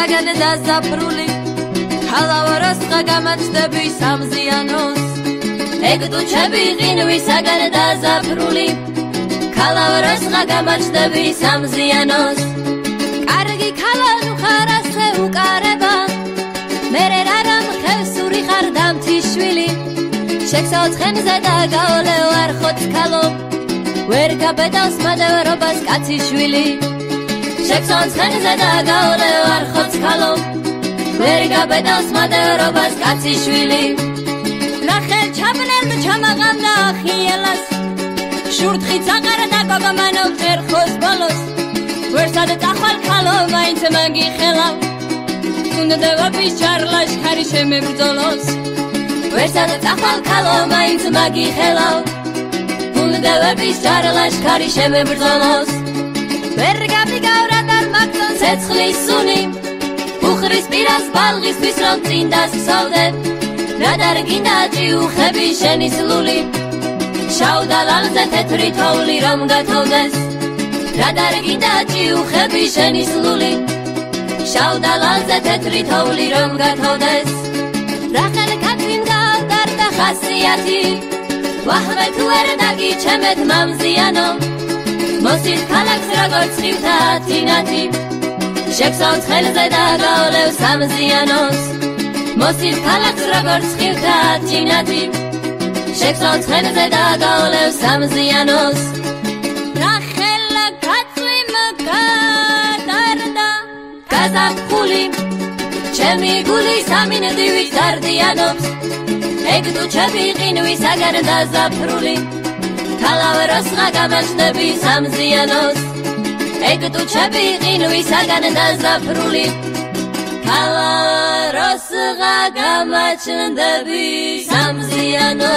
საგან დაზაფრული ქალავაროსღა გამაჩნდები სამზიანოს ეგ ტუჩები ყინვის საგან დაზაფრული ქალავაროსღა გამაჩნდები სამზიანოს კარგი ქალა ნუ ხარ ასე უკარება მერე რარამ ხევსური ხარ დამთიშვილი შექსაო ცხენზე და გაოლეო არ ხოცხალო ვერ გაბედავს მადევრობას კაციშვილი შექსაო ცხენზე და გაოლეო არ ხოცხალო ვერ გაბედავს მადევრობას კაციშვილი ნახელ ჩაბნელ ჩამაღამდა ახიელას შურთხიც აყარა და გოგომანო ერხოს ბოლოს ვერსად წახვალ ქალო მაინც მაგიხელა უნდევების ჩარლაშქარი შემებრძოლოს ვერსად წახვალ ქალო მაინც მაგიხელავ უნდევების ჩარლაშქარი შემებრძოლოს ვერ გაბიგავრა და მაგდონ ცეცხლის სუნი უხრის პირას ბალღისთვის რომ წინ დასხსოვდე რა დარგინდა ჭიუხები შენი სლული შავ დალალზე თეთრი თოვლი რომ გათოვდეს რა დარგინდა ჭიუხები შენი სლული შავ დალალზე თეთრი თოვლი რომ გათოვდეს რახელ კაცინდა დარდა ხასიათი ვაჰმე თუ ვერ დაგიჩემეთ მამზიანო მოსით ქალაქს როგორც ხივთა თინათი შექსაო ცხელზე და გაოლევ სამზიანოს მოსით ქალაქს როგორც ხივთა თინათი შექსაო ცხელზე და გაოლევ სამზიანოს რახელა კაცვიმ გადარდა გაზაფხული ჩემი გული სამინდივით დარდიანობს ეგ ტუჩები ყინვისაგან დაზაფრული ქალავაროსღა გამაჩნდები სამზიანოს ეგ ტუჩები ყინვისაგან დაზაფრული ქალავაროსღა გამაჩნდები სამზიანოს